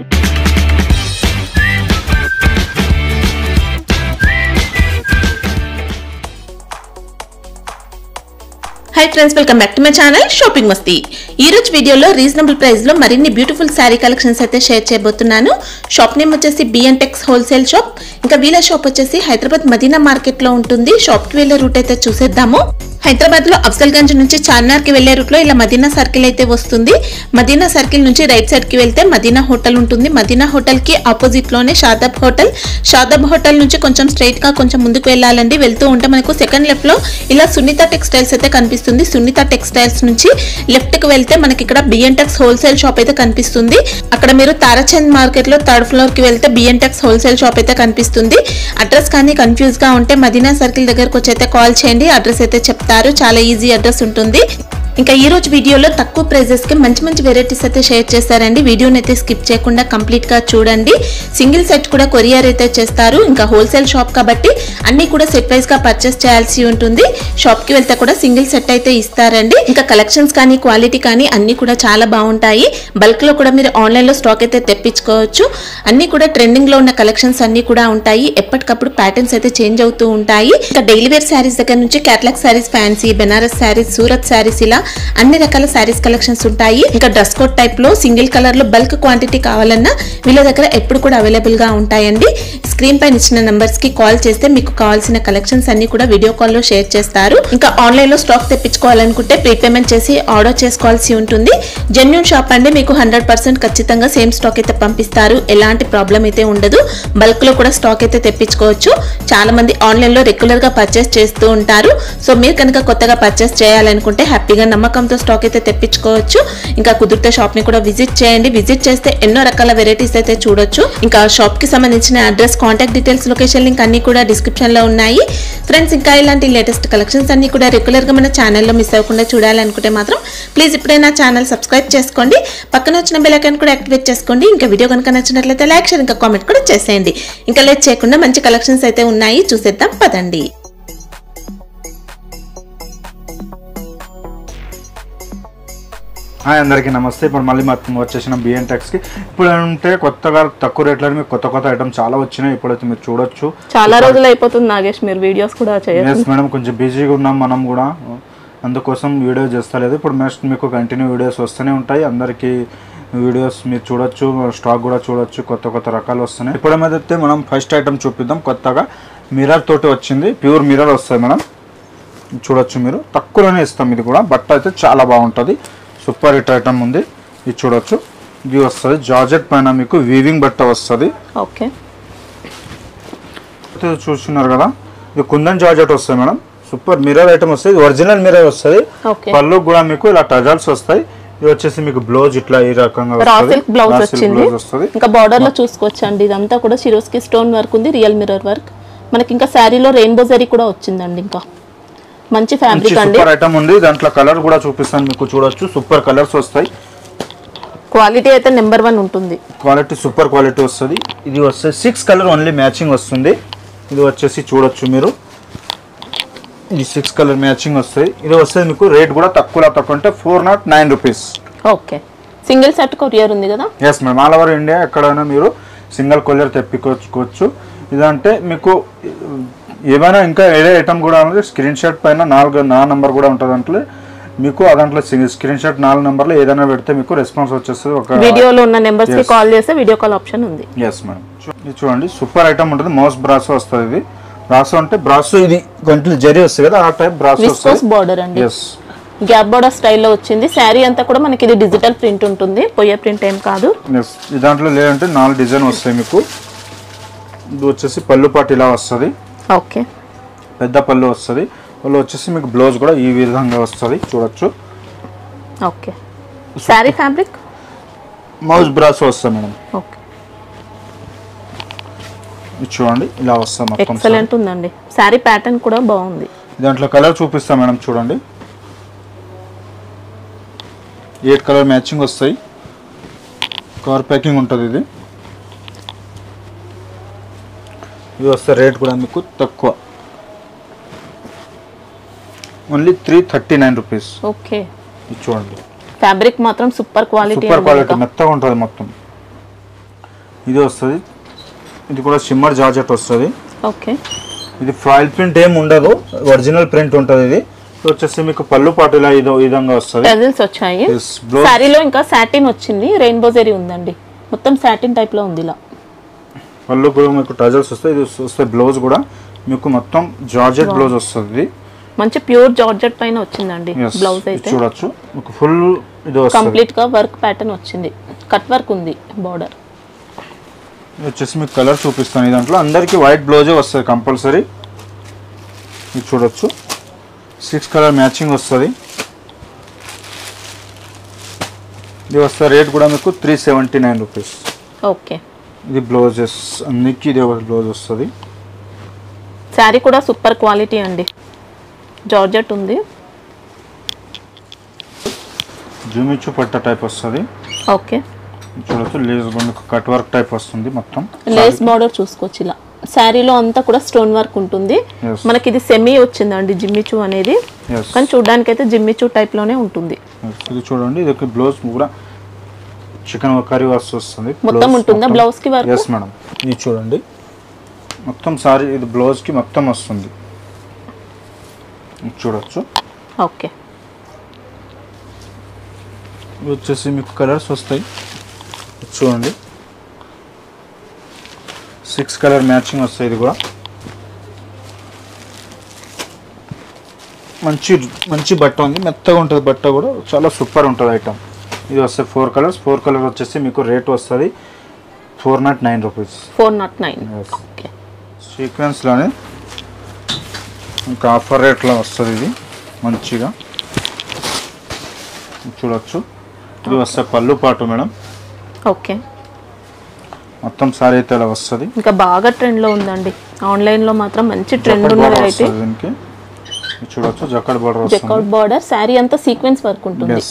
Hi friends, welcome back to my channel shopping Masti. ఈ రోజు వీడియోలో రీజనబుల్ ప్రైస్ లో మరిన్ని బ్యూటిఫుల్ సారీ కలెక్షన్స్ అయితే షేర్ చేయబోతున్నాను। షాప్ నేమ్ వచ్చేసి బిఎన్టెక్స్ హోల్సేల్ షాప్। ఇంకా వీళ్ళ షాప్ వచ్చేసి హైదరాబాద్ మదీనా మార్కెట్ లో ఉంటుంది। షాప్ కి వెళ్ళే రూట్ అయితే చూసేద్దాము। హైదరాబాద్ లో అఫ్జల్గంజ్ నుంచి చార్మినార్ కి వెళ్లే రూట్ లో ఇలా మదీనా సర్కిల్ అయితే వస్తుంది। మదీనా సర్కిల్ నుంచి రైట్ సైడ్ కి వెళ్తే మదీనా హోటల్ ఉంటుంది। మదీనా హోటల్ కి ఆపోజిట్ లోనే షాదాబ్ హోటల్। షాదాబ్ హోటల్ నుంచి కొంచెం స్ట్రైట్ గా కొంచెం ముందుకు వెళ్ళాలండి। వెళ్తూ ఉంటే మనకు సెకండ్ లెఫ్ట్ లో ఇలా సునీత టెక్స్టైల్స్ అయితే కనిపిస్తుంది। సునీత టెక్స్టైల్స్ నుంచి లెఫ్ట్ కి వెళ్తే మనకి ఇక్కడ బిఎన్టెక్స్ హోల్సేల్ షాప్ అయితే కనిపిస్తుంది। అక్కడ మీరు తారాచంద్ మార్కెట్ లో థర్డ్ ఫ్లోర్ కి వెళ్తే బిఎన్టెక్స్ హోల్సేల్ షాప్ అయితే కనిపిస్తుంది। అడ్రస్ కానీ కన్ఫ్యూజ్ గా ఉంటే మదీనా సర్కిల్ దగ్గరకు వచ్చి అయితే కాల్ చేయండి, అడ్రస్ అయితే చెప్తారు। చాలా ఈజీ అడ్రస్ ఉంటుంది। ఇంకా ఈ రోజు వీడియోలో తక్కువ ప్రైజెస్ కి మంచి మంచి వెరైటీస్ అయితే షేర్ చేస్తారండి। వీడియోని అయితే స్కిప్ చేయకుండా కంప్లీట్ గా చూడండి। సింగిల్ సెట్ కూడా కొరియర్ అయితే చేస్తారు। ఇంకా హోల్సేల్ షాప్ కాబట్టి అన్ని కూడా సెట్ వైస్ గా పర్చేస్ చేయాల్సి ఉంటుంది। షాప్ కి వెళ్తే కూడా సింగిల్ సెట్ అయితే ఇస్తారండి। ఇంకా కలెక్షన్స్ కానీ క్వాలిటీ కానీ అన్ని కూడా చాలా బాగుంటాయి। బల్క్ లో కూడా మీరు ఆన్లైన్ లో స్టాక్ అయితే తెప్పించుకోవచ్చు। అన్ని కూడా ట్రెండింగ్ లో ఉన్న కలెక్షన్స్ అన్ని కూడా ఉంటాయి। ఎప్పటికప్పుడు ప్యాటర్న్స్ అయితే చేంజ్ అవుతూ ఉంటాయి। ఇంకా డైలీ వేర్ శారీస్ దగ్గర నుంచి క్యాటలాగ్ శారీస్, ఫ్యాన్సీ, బెనారస్ శారీస్, సూరత్ శారీస్ ఇలా అన్ని రకాల శారీస్ కలెక్షన్స్ ఉంటాయి। ఇంకా డ్రెస్ కోడ్ టైప్ లో సింగిల్ కలర్ లో బల్క్ క్వాంటిటీ కావాలన్నా వీళ్ళ దగ్గర ఎప్పుడు కూడా అవైలబుల్ గా ఉంటాయండి। స్క్రీన్ పైన ఇచ్చిన నంబర్స్ కి కాల్ చేస్తే మీకు కావాల్సిన కలెక్షన్స్ అన్ని కూడా వీడియో కాల్ లో షేర్ చేస్తారు। ఇంకా ఆన్లైన్ లో స్టాక్ తెప్పించుకోవాలనుకుంటే ప్రీ పేమెంట్ చేసి ఆర్డర్ చేసుకోవాల్సి ఉంటుంది। జెన్యూన్ షాప్ అండి, మీకు 100% ఖచ్చితంగా సేమ్ స్టాక్ అయితే పంపిస్తారు। ఎలాంటి ప్రాబ్లం అయితే ఉండదు। బల్క్ లో కూడా స్టాక్ అయితే తెప్పించుకోవచ్చు। చాలా మంది ఆన్లైన్ లో రెగ్యులర్ గా పర్చేస్ చేస్తూ ఉంటారు। సో మీరు కనుక కొత్తగా పర్చేస్ చేయాలనుకుంటే హ్యాపీగా నమ్మకంతో స్టాక్ అయితే తెప్పించుకోవచ్చు। ఇంకా కుదిరితే షాప్ ని కూడా విజిట్ చేయండి। విజిట్ చేస్తే ఎన్నో రకాల వెరైటీస్ అయితే చూడొచ్చు। ఇంకా షాప్ కి సంబంధించిన address, contact details, location link అన్ని కూడా డిస్క్రిప్షన్ లో ఉన్నాయి ఫ్రెండ్స్। ఇంకా ఇలాంటి లేటెస్ట్ కలెక్షన్స్ అన్ని కూడా రెగ్యులర్ గా మన ఛానల్లో మిస్ అవ్వకుండా చూడాలనుకుంటే మాత్రం ప్లీజ్ ఇప్పుడే నా ఛానల్ సబ్స్క్రైబ్ చేసుకోండి, పక్కన వచ్చిన బెల్ ఐకాన్ కూడా యాక్టివేట్ చేసుకోండి। ఇంకా వీడియో కనుక నచ్చినట్లయితే లైక్, షేర్, ఇంకా కామెంట్ కూడా చేసేయండి। ఇంకా లేట్ చేయకుండా మంచి కలెక్షన్స్ అయితే ఉన్నాయి, చూసేద్దాం పదండి। హాయ్ అందరికీ నమస్తే। ఇప్పుడు మళ్ళీ మొత్తం వచ్చేసిన బిఎన్టెక్స్ కి ఇప్పుడు అంటే కొత్తగా తక్కువ రేట్లో మీకు కొత్త ఐటమ్ చాలా వచ్చినాయి। ఇప్పుడైతే మీరు చూడొచ్చు। చాలా రోజులు అయిపోతుంది నాగేష్, మీరు వీడియోస్ కూడా చేయలేదు। ఎస్ మేడం, కొంచెం బిజీగా ఉన్నాం మనం కూడా, అందుకోసం వీడియో చేస్తలేదు। ఇప్పుడు నెక్స్ట్ మీకు కంటిన్యూ వీడియోస్ వస్తూనే ఉంటాయి। అందరికీ వీడియోస్ మీరు చూడొచ్చు, స్టాక్ కూడా చూడొచ్చు, కొత్త రకాలు వస్తున్నాయి। ఇప్పుడు ఏమైతే మనం ఫస్ట్ ఐటమ్ చూపిద్దాం। కొత్తగా మిర్రర్ తోటి వచ్చింది, ప్యూర్ మిర్రర్ వస్తుంది మేడం, చూడొచ్చు మీరు। తక్కువలోనే ఇస్తాం, ఇది కూడా బట్ట అయితే చాలా బాగుంటుంది, సూపర్ హిట్ ఐటమ్ ఉంది। ఇది చూడొచ్చు, ఇది వస్తుంది జార్జెట్ పైన మీకు వీవింగ్ బట్ట వస్తుంది। ఓకే, చూస్తున్నారు కదా, ఇది కుందన్ జార్జెట్ వస్తుంది మేడం, సూపర్ మిర్రర్ ఐటమ్ వస్తుంది, ఒరిజినల్ మిర్రర్ వస్తుంది। పళ్ళు కూడా మీకు ఇలా టజల్స్ వస్తాయి। ఇది వచ్చేసి మీకు బ్లౌజ్ ఇట్లా ఈ రకంగా వస్తుంది। ఇంకా బార్డర్ లో చూసుకోవచ్చండి, ఇదంతా కూడా సిరోస్కి స్టోన్ వర్క్ ఉంది, రియల్ మిర్రర్ వర్క్। మనకి ఇంకా శారీలో రెయిన్బో జరీ కూడా వచ్చిందండి। ఇంకా మంచి ఫ్యాబ్రిక్ అండి, సూపర్ ఐటమ్ ఉంది। దాంట్లో కలర్ కూడా చూపిస్తాను మీకు, చూడొచ్చు సూపర్ కలర్స్ వస్తాయి। క్వాలిటీ అయితే నెంబర్ 1 ఉంటుంది, క్వాలిటీ సూపర్ క్వాలిటీ వస్తుంది। ఇది వస్తే 6 కలర్ ఓన్లీ మ్యాచింగ్ వస్తుంది। ఇది వచ్చేసి చూడొచ్చు మీరు, ఇది 6 కలర్ మ్యాచింగ్ వస్తుంది। ఇది వస్తే మీకు రేట్ కూడా తక్కువ అంటే 409 rupees. Okay, single set courier ఉంది కదా? Yes madam, all over India ఎక్కడైనా మీరు సింగిల్ కొరియర్ తెప్పించుకోవచ్చు। ఇదంటే మీకు ఏమైనా ఇంకా ఏదే ఐటమ్ కూడా ఉంది, స్క్రీన్ షాట్ పైన 4 నంబర్ కూడా ఉంటుంది అంటే మీకు దాంట్లో స్క్రీన్ షాట్ 4 నంబర్లు ఏదైనా పెడితే మీకు రెస్పాన్స్ వచ్చేస్తుంది। ఒక వీడియోలో ఉన్న నెంబర్స్ కి కాల్ చేస్తే వీడియో కాల్ ఆప్షన్ ఉంది। ఎస్ మేడం, ఇది చూడండి సూపర్ ఐటమ్ ఉంటుంది, మౌస్ బ్రాసో వస్తుంది। ఇది బ్రాసో అంటే బ్రాసో, ఇది గంటలు జరీ వస్తుంది కదా, ఆ టైప్ బ్రాసో వస్తుంది। బోర్డర్ అండి, ఎస్ గ్యాప్ బోర్డర్ స్టైల్లో వచ్చింది। శారీ అంతా కూడా మనకి ఇది డిజిటల్ ప్రింట్ ఉంటుంది, పోయే ప్రింట్ ఏం కాదు। ఎస్, దాంట్లో లేదంటే 4 డిజైన్ వస్తాయి మీకు। ఇది వచ్చేసి పళ్ళు పాటు ఇలా వస్తుంది, ఓకే, పెద్ద పళ్ళు వస్తుంది। పళ్ళు వచ్చేసి మీకు బ్లౌజ్ కూడా ఈ విధంగా వస్తుంది, చూడొచ్చు। Okay, sari fabric mouse brasso వస్తుంది మేడం। ఓకే, చూడండి ఇలా వస్తుంది మొత్తం, ఎక్సలెంట్ ఉందండి। శారీ ప్యాటర్న్ కూడా బాగుంది। దాంట్లో కలర్ చూపిస్తాం మేడం, చూడండి 8 కలర్ మ్యాచింగ్ వస్తాయి, కవర్ ప్యాకింగ్ ఉంటుంది। ఇది వస్తే రేట్ కూడా మీకు తక్కువ, ఓన్లీ 339 రూపీస్। ఓకే, ఇది చూడండి, ఫ్యాబ్రిక్ మాత్రం సూపర్ క్వాలిటీ, మెత్తగా ఉంటుంది మొత్తం। ఇది వస్తుంది, ఇది కూడా షిమ్మర్ జార్జెట్ వస్తుంది. ఓకే, ఇది ఫాయిల్ ప్రింట్ ఏం ఉండదు, ఒరిజినల్ ప్రింట్ ఉంటుంది. ఇది వచ్చేసి మీకు పళ్ళు పాటు ఇలా ఇదో విధంగా వస్తుంది, టజిల్స్ వచ్చాయి. సారీలో ఇంకా సాటిన్ వచ్చింది, రెయిన్బో జరీ ఉందండి, మొత్తం సాటిన్ టైప్ లో ఉంది. ఇలా పళ్ళు కూడా మీకు టజిల్స్ వస్తాయి. ఇది వస్తే బ్లౌజ్ కూడా మీకు మొత్తం జార్జెట్ బ్లౌజ్ వస్తుంది, మంచి ప్యూర్ జార్జెట్ పైన వచ్చిందండి బ్లౌజ్. అయితే చూడొచ్చు మీకు ఫుల్ ఇది కంప్లీట్ గా వర్క్ ప్యాటర్న్ వచ్చింది, కట్ వర్క్ ఉంది బార్డర్. వచ్చేసి మీకు కలర్ చూపిస్తాను. ఈ దాంట్లో అందరికి వైట్ బ్లౌజే వస్తుంది కంపల్సరీ. ఇది చూడొచ్చు 6 కలర్ మ్యాచింగ్ వస్తుంది. ఇది వస్తే రేట్ కూడా మీకు 379 రూపీస్. ఓకే, ఇది బ్లౌజెస్ అన్నికి ఇది బ్లౌజ్ వస్తుంది. శారీ కూడా సూపర్ క్వాలిటీ అండి, జార్జెట్ ఉంది. జుమిచ్చు పట్ట టైప్ వస్తుంది. ఓకే, చూడొచ్చు లేస్ మీకు కట్ వర్క్ టైప్ వస్తుంది, మొత్తం లేస్ బార్డర్ చూసుకోవచ్చు. ఇలా శారీలో అంతా కూడా స్టోన్ వర్క్ ఉంటుంది. మనకి ఇది సెమీ వచ్చిందండి జిమ్మిచూ అనేది, కానీ చూడడానికి అయితే జిమ్మిచూ టైప్ లోనే ఉంటుంది. ఇది చూడండి, ఇది బ్లౌజ్ కూడా చికెన్ కర్రీ వర్క్ వస్తుంది, మొత్తం ఉంటుందా బ్లౌజ్ కి వర్క్? yes madam. ఇది చూడండి మొత్తం సారీ ఇది బ్లౌజ్ కి మొత్తం వస్తుంది, చూడొచ్చు. ఓకే, వచ్చేసి మీకు కలర్స్ వస్తాయి చూడండి, 6 కలర్ మ్యాచింగ్ వస్తాయి. ఇది కూడా మంచి మంచి బట్ట ఉంది, మెత్తగా ఉంటుంది బట్ట కూడా, చాలా సూపర్ ఉంటుంది ఐటమ్. ఇది వస్తే 4 కలర్స్, 4 కలర్ వచ్చేసి మీకు రేట్ వస్తుంది 409 రూపీస్. 409. ఓకే, సీక్వెన్స్లోనే ఇంకా ఆఫర్ రేట్లో వస్తుంది. ఇది మంచిగా చూడొచ్చు. ఇది వస్తే పళ్ళు పాటు మేడం. ఓకే, మొత్తం సారీ అయితే ఇలా వస్తుంది. ఇంకా బాగా ట్రెండ్ లో ఉందండి, ఆన్లైన్ లో మాత్రం మంచి ట్రెండ్ ఉన్న వెరైటీ. దీనికి చూడొచ్చు జకార్డ్ బార్డర్ వస్తుంది, జకార్డ్ బార్డర్, సారీ అంతా సీక్వెన్స్ వర్క్ ఉంటుంది.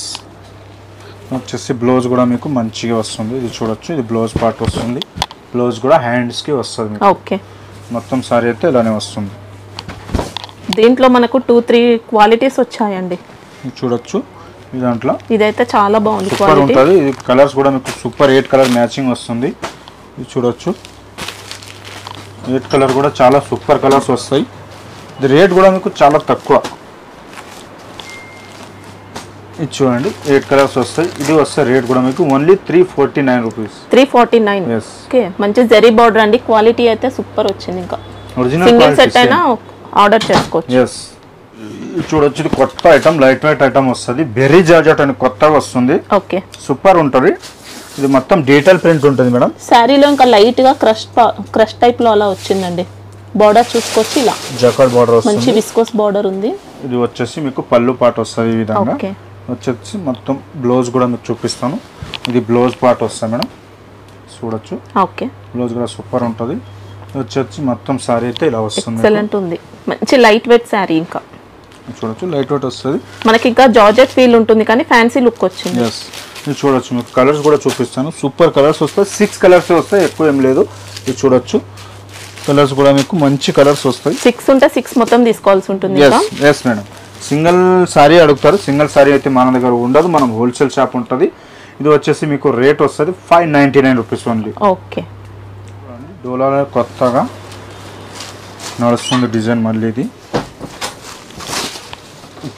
వచ్చేసి బ్లౌజ్ కూడా మీకు మంచిగా వస్తుంది. ఇది చూడొచ్చు, ఇది బ్లౌజ్ పార్ట్ వస్తుంది, బ్లౌజ్ కూడా హ్యాండ్స్ కి వస్తుంది. ఓకే, మొత్తం సారీ అయితే ఇలానే వస్తుంది. దీంట్లో మనకు 2-3 క్వాలిటీస్ వచ్చాయండి. చూడొచ్చు ఈ దాంట్లో ఇదైతే చాలా బాగుంది, సూపర్ ఉంటుంది. ఇది కలర్స్ కూడా మీకు సూపర్ 8 కలర్ మ్యాచింగ్ వస్తుంది. ఇది చూడొచ్చు 8 కలర్ కూడా చాలా సూపర్ కలర్స్ వస్తాయి. ఇది రేట్ కూడా మీకు చాలా తక్కువ. ఇది చూడండి 8 కలర్స్ వస్తాయి. ఇది వస్తే రేట్ కూడా మీకు ఓన్లీ 349 రూపీస్. 349. ఓకే, మంచి జరీ బార్డర్ అండి, క్వాలిటీ అయితే సూపర్ వచ్చింది. ఇంకా ఒరిజినల్ సింగిల్ సెట్ అయినా ఆర్డర్ చేసుకోవచ్చు. ఎస్, చూడొచ్చు ఇది కొత్త ఐటమ్, లైట్ వెయిట్ ఐటమ్ వస్తుంది, బెర్రీ జార్జెట్ అని కొత్తగా వస్తుంది. ఓకే, సూపర్ ఉంటుంది. ఇది మొత్తం డీటెయిల్ ప్రింట్ ఉంటుంది మేడం. శారీలో ఇంకా లైట్ గా క్రష్ టైప్ లో అలా వచ్చిందండి. బార్డర్ చూసుకోవచ్చు, ఇలా జకార్డ్ బార్డర్ వస్తుంది, మంచి విస్కోస్ బార్డర్ ఉంది. ఇది వచ్చేసి మీకు పళ్ళు పార్ట్ వస్తుంది. ఈ విధంగా ఓకే, వచ్చేసి మొత్తం బ్లౌజ్ కూడా మీకు చూపిస్తాను. ఇది బ్లౌజ్ పార్ట్ వస్తుంది మేడం, చూడొచ్చు. ఓకే, బ్లౌజ్ కూడా సూపర్ ఉంటుంది. వచ్చేసి మొత్తం సారీ అయితే ఇలా వస్తుంది, ఎక్సలెంట్ ఉంది, మంచి లైట్ వెయిట్ సారీ. ఇంకా చూడొచ్చు లైట్ వెయిట్ వస్తుంది, మనకి ఇంకా జార్జెట్ ఫీల్ ఉంటుంది కానీ ఫ్యాన్సీ లుక్ వచ్చింది. ఎస్, ఇది చూడొచ్చు మీకు కలర్స్ కూడా చూపిస్తాను. సూపర్ కలర్స్ వస్తాయి, 6 కలర్స్ వస్తాయి, ఎక్కువ ఏం లేదు. ఇది చూడొచ్చు కలర్స్ కూడా మీకు మంచి కలర్స్ వస్తాయి. 6 ఉంటే 6 మొత్తం తీసుకోవాల్సి ఉంటుంది. ఎస్ మేడం, సింగిల్ సారీ అడుగుతారు, సింగిల్ సారీ అయితే మన దగ్గర ఉండదు, మనం హోల్సేల్ షాప్ ఉంటుంది. ఇది వచ్చేసి మీకు రేట్ వస్తుంది 599 రూపీస్ ఓన్లీ. ఓకే, డోలాలో కొత్తగా నడుస్తుంది డిజైన్, మళ్ళీ ఇది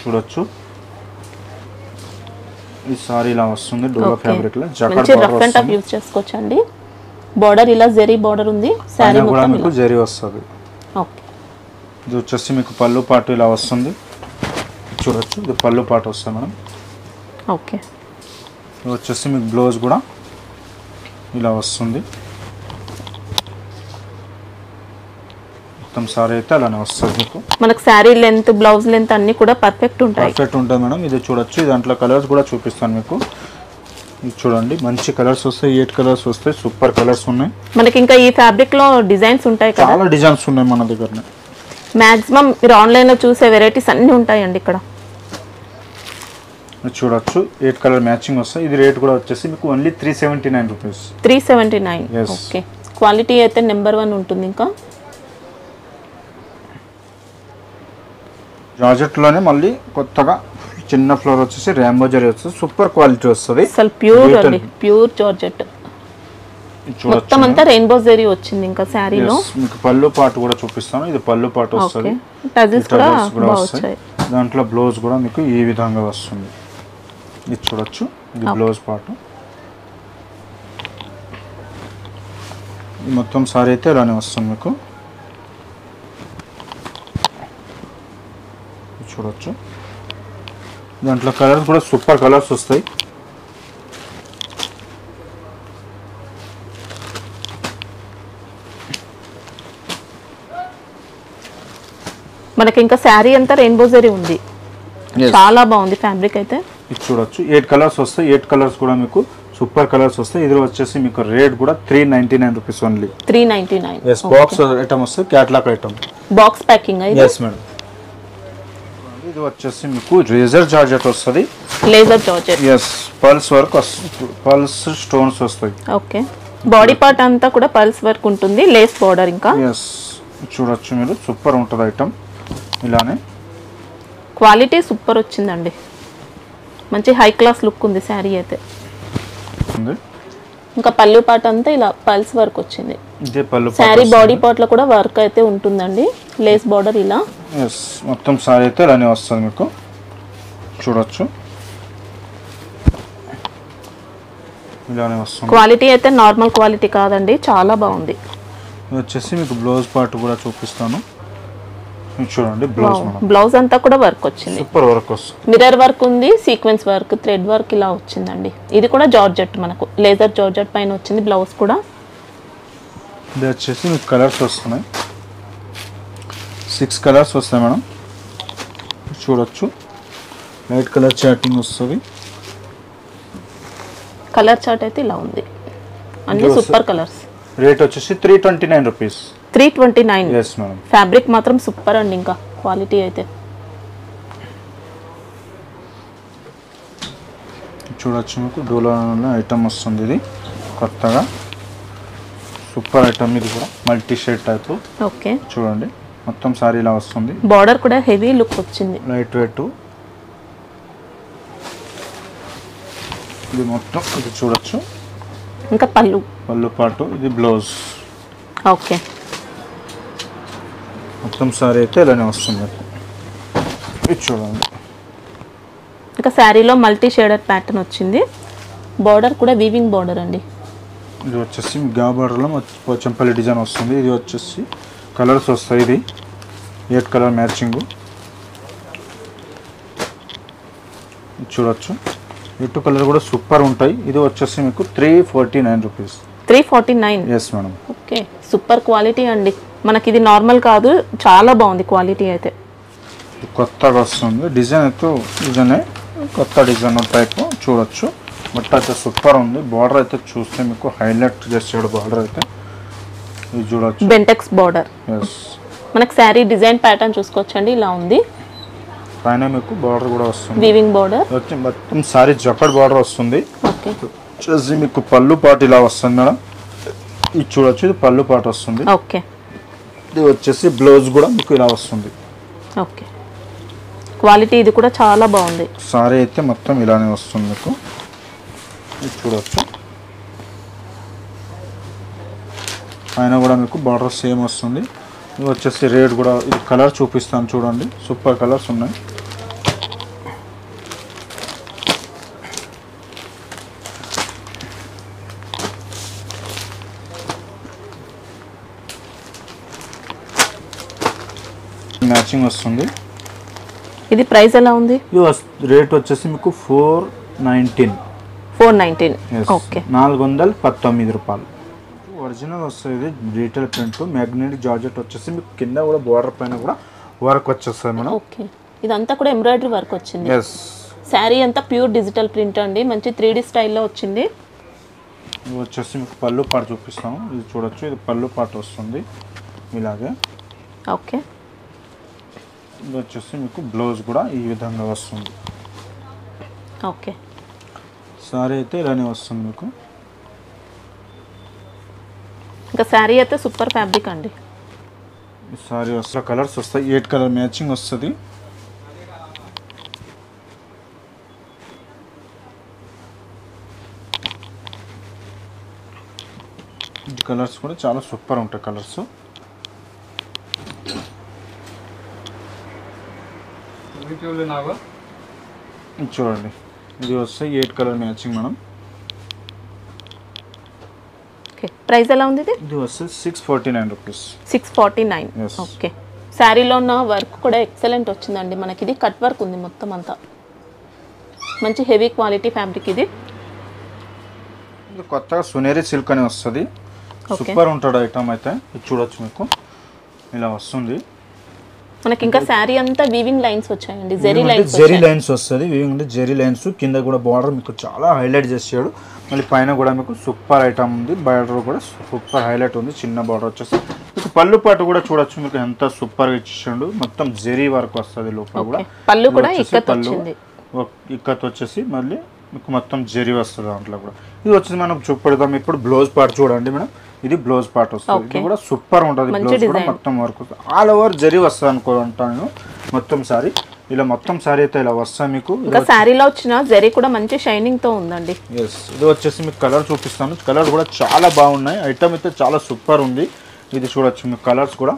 చూడొచ్చు. ఈ సారీ ఇలా వస్తుంది డోలా ఫ్యాబ్రిక్ లో, జకార్డ్ బార్డర్ వస్తుంది. యూస్ చేసుకోవచ్చండి. బార్డర్ ఇలా జరీ బార్డర్ ఉంది, సారీ కూడా మీకు జరీ వస్తుంది. ఓకే, ఇది వచ్చేసి మీకు పళ్ళు పాటు ఇలా వస్తుంది, చూడొచ్చు. ఇది పళ్ళు పాటు వస్తుంది మేడం. ఓకే, ఇది వచ్చేసి మీకు బ్లౌజ్ కూడా ఇలా వస్తుంది. మొత్తం సారీ అయితే అలానే వస్తుంది మీకు. మనకు సారీ లెంత్, బ్లౌజ్ లెంత్ అన్ని కూడా పర్ఫెక్ట్ ఉంటాయి. పర్ఫెక్ట్ ఉంటుంది మేడం. ఇది చూడొచ్చు, దాంట్లో కలర్స్ కూడా చూపిస్తాను మీకు. ఇది చూడండి మంచి కలర్స్ వస్తాయి, 8 కలర్స్ వస్తాయి, సూపర్ కలర్స్ ఉన్నాయి. మనకి ఇంకా ఈ ఫ్యాబ్రిక్ లో డిజైన్స్ ఉంటాయి కదా, చాలా డిజైన్స్ ఉన్నాయి మన దగ్గర. మాక్సిమం మీరు ఆన్లైన్ లో చూసే వెరైటీస్ అన్ని ఉంటాయండి ఇక్కడ. చూడొచ్చు 8 కలర్ మ్యాచింగ్ వస్తాయి. ఇది రేట్ కూడా వచ్చేసి మీకు ఓన్లీ 379 రూపీస్. 379. ఓకే, క్వాలిటీ అయితే నెంబర్ 1 ఉంటుంది. ఇంకా జార్జెట్లోనే మళ్ళీ కొత్తగా చిన్న ఫ్లోర్ వచ్చేసి రాంబో జరీ వస్తుంది, సూపర్ క్వాలిటీ వస్తుంది. అసలు ప్యూర్ అండి, ప్యూర్ జార్జెట్. మొత్తం అంతా రెయిన్బో జరీ వచ్చింది ఇంకా శారీలో. మీకు పళ్ళు పాటు కూడా చూపిస్తాను. ఇది పళ్ళు పాటు వస్తుంది, టజిల్స్ కూడా వస్తాయి. దాంట్లో బ్లౌజ్ కూడా మీకు ఈ విధంగా వస్తుంది. ఇది చూడొచ్చు, ఇది బ్లౌజ్ పాటు. మొత్తం సారీ అయితే ఇలానే వస్తుంది మీకు. చూడొచ్చు, దాంట్లో కలర్స్ కూడా సూపర్ కలర్స్ వస్తాయి. మనకి ఇంకా శారీ అంతా రెయిన్బో జరీ ఉంది, చాలా బాగుంది ఫ్యాబ్రిక్ అయితే. ఇది చూడొచ్చు, 8 కలర్స్ వస్తాయి. 8 కలర్స్ కూడా మీకు సూపర్ కలర్స్ వస్తాయి. ఇది వచ్చేసి మీకు రేట్ కూడా 399 rupees only. 399. Yes, box item వస్తుంది, catalogue item, box packing. Yes madam. ఇది వచ్చేసి మీకు లేజర్ జార్జెట్ వస్తుంది. Laser georgette, yes. Pearls work, pearls stones వస్తాయి. ఓకే. బాడీ పార్ట్ అంతా కూడా పల్స్ వర్క్ ఉంటుంది, లేస్ బోర్డర్. ఇంకా ఎస్, చూడొచ్చు మీరు, సూపర్ ఉంటుంది ఐటమ్. ఇలానే క్వాలిటీ సూపర్ వచ్చిందండి, మంచి హై క్లాస్ లుక్ ఉంది శారీ అయితే. ఇంకా పళ్ళు పాట అంతా ఇలా పల్స్ వర్క్ వచ్చింది. శారీ బాడీ పార్ట్ లో కూడా వర్క్ అయితే ఉంటుందండి, లేస్ బార్డర్ ఇలా. ఎస్, మొత్తం సారీ అయితే ఇలానే వస్తుంది మీకు. చూడొచ్చు, ఇలానే వస్తుంది. క్వాలిటీ అయితే నార్మల్ క్వాలిటీ కాదండి, చాలా బాగుంది. ఇది వచ్చేసి మీకు బ్లౌజ్ పార్ట్ కూడా చూపిస్తాను. చూడండి, బ్లౌజ్ అంతా కూడా వర్క్ వచ్చింది, సూపర్ వర్క్ వస్తుంది. మిర్రర్ వర్క్ ఉంది, సీక్వెన్స్ వర్క్, థ్రెడ్ వర్క్ ఇలా వచ్చిందండి. ఇది కూడా జార్జెట్, మనకు లేజర్ జార్జెట్ పైన వచ్చింది బ్లౌజ్ కూడా. ఇది వచ్చేసి మీకు కలర్స్ వస్తున్నాయి, 6 కలర్స్ వస్తాయి మేడం. చూడొచ్చు, లైట్ కలర్ చాటింగ్ వస్తుంది. కలర్ చార్ట్ అయితే ఇలా ఉంది, అన్ని సూపర్ కలర్స్. రేట్ వచ్చేసి 329 రూపీస్. 329. yes madam. ఫ్యాబ్రిక్ మాత్రం సూపర్ అండి, ఇంకా క్వాలిటీ అయితే. చూడొచ్చు, మీకు డోలా ఐటమ్ వస్తుంది. ఇది కొత్తగా సూపర్ ఐటమ్. ఇది కూడా మల్టీ షేడ్ టైప్. ఓకే, చూడండి, మొత్తం సారీ ఇలా వస్తుంది. బార్డర్ కూడా హెవీ లుక్ వచ్చింది, లైట్ వెయిట్. ఇది మొత్తం, ఇది చూడొచ్చు. ఇంకా పళ్ళు పాటు, ఇది బ్లౌజ్. ఓకే, మొత్తం సారీ అయితే ఇలానే వస్తుంది. ఇది చూడండి, ఇంకా శారీలో మల్టీ షేడెడ్ ప్యాటర్న్ వచ్చింది. బార్డర్ కూడా వీవింగ్ బార్డర్ అండి. ఇది వచ్చేసి గా బార్డర్లో పోచంపల్లి డిజైన్ వస్తుంది. ఇది వచ్చేసి కలర్స్ వస్తాయి. ఇది 8 కలర్ మ్యాచింగ్. చూడొచ్చు, 8 కలర్ కూడా సూపర్ ఉంటాయి. ఇది వచ్చేసి మీకు 349 rupees. 349. Yes madam. Okay, super quality అండి. మనకి ఇది నార్మల్ కాదు, చాలా బాగుంది క్వాలిటీ అయితే. కొత్తగా వస్తుంది డిజైన్ అయితే, డిజైనే కొత్త డిజైన్ టైప్. చూడొచ్చు, బట్ అయితే సూపర్ ఉంది. బార్డర్ అయితే చూస్తే మీకు హైలైట్ చేసాడు బార్డర్ అయితే. ఇది చూడొచ్చు, బెంటెక్స్ బార్డర్. ఎస్, మనకి శారీ డిజైన్ ప్యాటర్న్ చూసుకోవచ్చండి, ఇలా ఉంది. పైన మీకు బార్డర్ కూడా వస్తుంది, వీవింగ్ బార్డర్. వచ్చి మొత్తం సారీ జకడ్ బార్డర్ వస్తుంది. ఓకే, వచ్చేసి మీకు పళ్ళు పాటు ఇలా వస్తుంది మేడం. ఇది చూడొచ్చు, ఇది పళ్ళు పాటు వస్తుంది. ఓకే, ఇది వచ్చేసి బ్లౌజ్ కూడా మీకు ఇలా వస్తుంది. ఓకే, క్వాలిటీ ఇది కూడా చాలా బాగుంది. సారీ అయితే మొత్తం ఇలానే వస్తుంది మీకు. ఇది చూడొచ్చు, పైన కూడా మీకు బార్డర్ సేమ్ వస్తుంది. ఇది వచ్చేసి రేట్ కూడా, ఇది కలర్ చూపిస్తాను చూడండి, సూపర్ కలర్స్ ఉన్నాయి. మ్యాచింగ్ వస్తుంది. ఇది ప్రైస్ ఎలా ఉంది? ఇది రేట్ వచ్చేసి మీకు 419. 419. ఓకే, 419 రూపాయలు. ఒరిజినల్ వస్తుంది. ఇది డిజిటల్ ప్రింట్ మ్యాగ్నెటిక్ జార్జెట్ వచ్చేసి మీకు కింద కూడా బార్డర్ పైన కూడా వర్క్ వచ్చేస్తుంది మేడం. ఓకే, ఇదంతా కూడా ఎంబ్రాయిడరీ వర్క్ వచ్చింది. ఎస్, శారీ అంతా ప్యూర్ డిజిటల్ ప్రింట్ అండి, మంచి 3D స్టైల్లో వచ్చింది. ఇది వచ్చేసి మీకు పళ్ళు పాటు చూపిస్తాము. ఇది చూడొచ్చు, ఇది పళ్ళు పాటు వస్తుంది ఇలాగే. ఓకే, ఇది వచ్చేసి మీకు బ్లౌజ్ కూడా ఈ విధంగా వస్తుంది. ఓకే, సారీ అయితే ఇలానే వస్తుంది మీకు. ఇంకా శారీ అయితే సూపర్ ఫ్యాబ్రిక్ అండి. సారీ వస్తుంది, కలర్స్ వస్తాయి, 8 కలర్ మ్యాచింగ్ వస్తుంది. ఈ కలర్స్ కూడా చాలా సూపర్ ఉంటాయి కలర్స్. చూడండి ఇది వస్తే 8 colour matching madam. Okay, price ఎలా ఉంది ఇది? ఇది వస్తే 649 రూపీస్. 649. Yes. ఓకే, శారీలో ఉన్న వర్క్ కూడా ఎక్సలెంట్ వచ్చిందండి. మనకి ఇది కట్ వర్క్ ఉంది మొత్తం అంతా, మంచి హెవీ క్వాలిటీ ఫ్యాబ్రిక్ ఇది. ఇది కొత్తగా సునేరి సిల్క్ అని వస్తుంది, సూపర్ ఉంటుంది ఐటమ్ అయితే. ఇది చూడొచ్చు మీకు ఇలా వస్తుంది. మనకి ఇంకా శారీ అంతా వీవింగ్ లైన్స్ వచ్చాయండి, జెరీ లైన్స్ వస్తుంది. వీవింగ్ అంటే జెరీ లైన్స్, కింద కూడా బార్డర్ మీకు చాలా హైలైట్ చేసాడు. మళ్ళీ పైన కూడా మీకు సూపర్ ఐటమ్ ఉంది, బార్డర్ కూడా సూపర్ హైలైట్ ఉంది. చిన్న బార్డర్ వచ్చేసి మీకు పళ్ళు పాటు కూడా చూడొచ్చు మీకు ఎంత సూపర్గా ఇచ్చేసాడు. మొత్తం జెరీ వర్క్ వస్తుంది లోపల కూడా. పళ్ళు కూడా ఇక్కత్ వచ్చేసి మళ్ళీ మీకు మొత్తం జెరీ వస్తుంది దాంట్లో కూడా. ఇది వచ్చేసి మనం చూపెడతాం ఇప్పుడు. బ్లౌజ్ పార్ట్ చూడండి మేడం, ఇది బ్లౌజ్ పార్ట్ వస్తుంది. ఇది కూడా సూపర్ ఉంటుంది. బ్లౌజ్ కూడా మొత్తం వర్క్ వస్తుంది, ఆల్ ఓవర్ జెరీ వస్తుంది అనుకుంటాను మొత్తం సారీ. ఇలా మొత్తం సారీ అయితే ఇలా వస్తా మీకు. ఇంకా సారీలో వచ్చిన జెరీ కూడా మంచి షైనింగ్ తో ఉందండి. ఎస్, ఇది వచ్చేసి మీకు కలర్ చూపిస్తాను. కలర్ కూడా చాలా బాగున్నాయి, ఐటమ్ అయితే చాలా సూపర్ ఉంది. ఇది చూడొచ్చు మీకు కలర్స్ కూడా.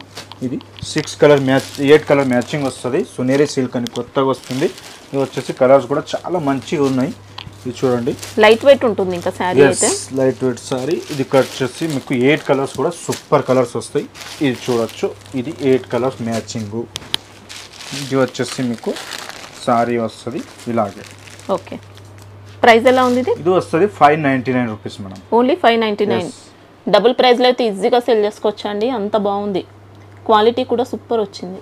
ఇది 8 కలర్ మ్యాచింగ్ వస్తుంది. సునేరి సిల్క్ అని కొత్తగా వస్తుంది. ఇది వచ్చేసి కలర్స్ కూడా చాలా మంచిగా ఉన్నాయి. ఇది చూడండి, లైట్ వెయిట్ ఉంటుంది ఇంకా సారీ అయితే. Light weight sorry. ఇది వచ్చేసి మీకు 8 కలర్స్ కూడా సూపర్ కలర్స్ వస్తాయి. ఇది చూడొచ్చు, ఇది 8 కలర్స్ మ్యాచింగ్. ఇది వచ్చేసి మీకు సారీ వస్తుంది ఇలాగే. ఓకే, ప్రైస్ ఎలా ఉంది ఇది? ఇది వస్తుంది 599 రూపీస్ మేడం. ఓన్లీ 599. డబుల్ ప్రైస్లో అయితే ఈజీగా సెల్ చేసుకోవచ్చు అండి, అంత బాగుంది. క్వాలిటీ కూడా సూపర్ వచ్చింది.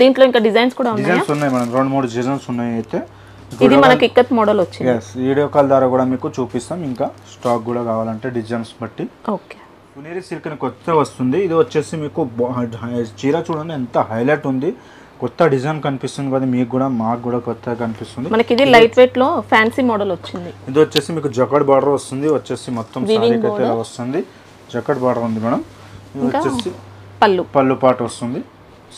దీంట్లో ఇంకా డిజైన్స్ కూడా ఉన్నాయి మేడం, 2-3 డిజైన్స్ ఉన్నాయి అయితే. ఇది మనకి ఇక్కత్ మోడల్ వచ్చింది. వీడియో కాల్ ద్వారా కూడా మీకు చూపిస్తాం. ఇంకా స్టాక్ కూడా కావాలంటే డిజైన్స్ బట్టి. ఓకే, సునేరి సిల్క్ అని కొత్త వస్తుంది. ఇది వచ్చేసి మీకు చీర చూడండి ఎంత హైలైట్ ఉంది, కొత్త డిజైన్ కనిపిస్తుంది కదా మీకు కూడా, మాకు కూడా కొత్తగా కనిపిస్తుంది. మనకి ఇది లైట్ వెయిట్ లో ఫ్యాన్సీ మోడల్ వచ్చింది. ఇది వచ్చేసి మీకు జకార్డ్ బార్డర్ వస్తుంది. వచ్చేసి మొత్తం సారీకి అయితే ఇలా వస్తుంది, జకార్డ్ బార్డర్ ఉంది మేడం. ఇది వచ్చేసి పళ్ళు పాటు వస్తుంది.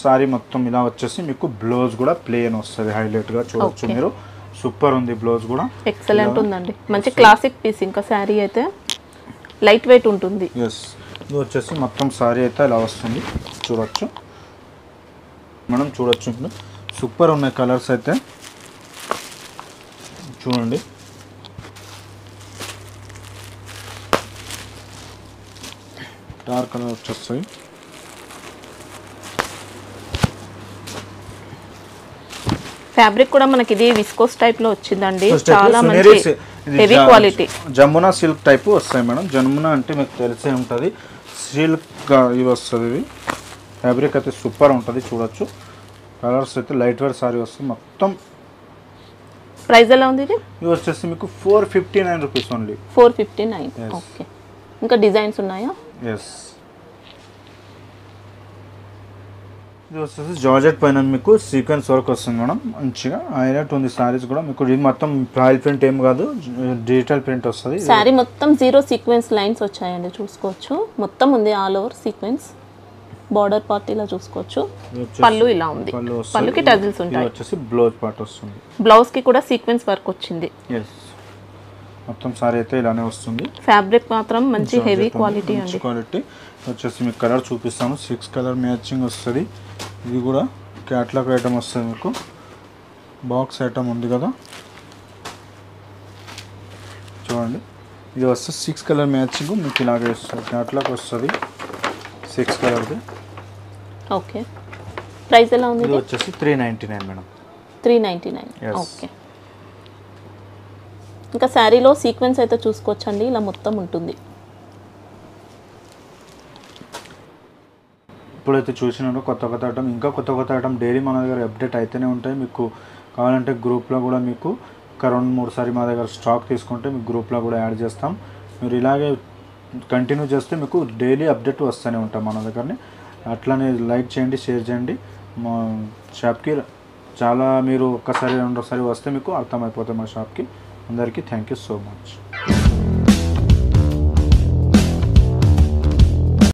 సారీ మొత్తం ఇలా వచ్చేసి మీకు బ్లౌజ్ కూడా ప్లేన్ వస్తుంది, హైలైట్ గా చూడొచ్చు మీరు. సూపర్ ఉంది బ్లౌజ్ కూడా, ఎక్సలెంట్ ఉందండి. మంచి క్లాసిక్ పీస్. ఇంకా సారీ అయితే లైట్ వెయిట్ ఉంటుంది. ఎస్, ఇది వచ్చేసి మొత్తం సారీ అయితే ఇలా వస్తుంది, చూడొచ్చు మనం. చూడొచ్చు సూపర్ ఉన్నాయి కలర్స్ అయితే. చూడండి, డార్క్ కలర్ వచ్చేస్తాయి. ఫ్యాబ్రిక్ కూడా మనకి ఇది విస్కోస్ టైప్ లో వచ్చిందండి, చాలా మంచి heavy quality. Jamuna silk type వస్తాయి మేడం. జమునా అంటే మీకు తెలిసే ఉంటుంది, సిల్క్ ఇవి వస్తుంది. ఇది ఫ్యాబ్రిక్ అయితే సూపర్ ఉంటుంది, చూడొచ్చు. కలర్స్ అయితే లైట్ వెయిట్ సారీ వస్తుంది మొత్తం. ప్రైస్ ఎలా ఉంది ఇది? ఇది వచ్చేసి మీకు 459 రూపీస్ ఓన్లీ. 459. ఓకే, ఇంకా డిజైన్స్ ఉన్నాయా? ఎస్, ఇది వచ్చేసి జార్జెట్ పైన మీకు సీక్వెన్స్ వర్క్ వస్తుంది మేడం, మంచిగా హైలైట్ ఉంది. సారీస్ కూడా మీకు ఇది మొత్తం రాయల్ ప్రింట్ ఏం కాదు, డిజిటల్ ప్రింట్ వస్తుంది. సారీ మొత్తం 0 సీక్వెన్స్ లైన్స్ వచ్చాయండి, చూసుకోవచ్చు. మొత్తం ఉంది all over sequence. Border part ఇలా చూసుకోవచ్చు. పళ్ళు ఇలా ఉంది, పళ్ళుకి టజిల్స్ ఉంటాయి. వచ్చేసి బ్లౌజ్ పార్ట్ వస్తుంది. బ్లౌజ్ కి కూడా సీక్వెన్స్ వర్క్ వచ్చింది. ఎస్, మొత్తం సారీ అయితే ఇలానే వస్తుంది. ఫ్యాబ్రిక్ మాత్రం మంచి హెవీ క్వాలిటీ అండి. క్వాలిటీ వచ్చేసి మీకు కలర్ చూపిస్తాను. 6 కలర్ మ్యాచింగ్ వస్తుంది. ఇది కూడా క్యాట్లాగ్ ఐటమ్ వస్తుంది మీకు. బాక్స్ ఐటమ్ ఉంది కదా, చూడండి. ఇది వస్తే 6 కలర్ మ్యాచింగ్ మీకు ఇలాగే వస్తుంది, క్యాట్లాగ్ వస్తుంది 6 కలర్ది. ఓకే, ప్రైస్ ఎలా ఉంది? ఇది వచ్చేసి 399 మేడం. 399. ఓకే, ఇంకా శారీలో సీక్వెన్స్ అయితే చూసుకోవచ్చండి, ఇలా మొత్తం ఉంటుంది. ఇప్పుడైతే చూసినారో కొత్త కొత్త ఐటమ్, ఇంకా కొత్త కొత్త ఐటమ్ డైలీ మన దగ్గర అప్డేట్ అయితేనే ఉంటాయి. మీకు కావాలంటే గ్రూప్లో కూడా మీకు ఒక 2-3 సారి మా దగ్గర స్టాక్ తీసుకుంటే మీకు గ్రూప్లో కూడా యాడ్ చేస్తాం. మీరు ఇలాగే కంటిన్యూ చేస్తే మీకు డైలీ అప్డేట్ వస్తూనే ఉంటాం మన దగ్గరని. అట్లనే లైక్ చేయండి, షేర్ చేయండి. మా షాప్కి చాలా మీరు ఒక్కసారి 2 సారి వస్తే మీకు అర్థమైపోతుంది మా షాప్కి. అందరికీ థ్యాంక్ యూ సో మచ్.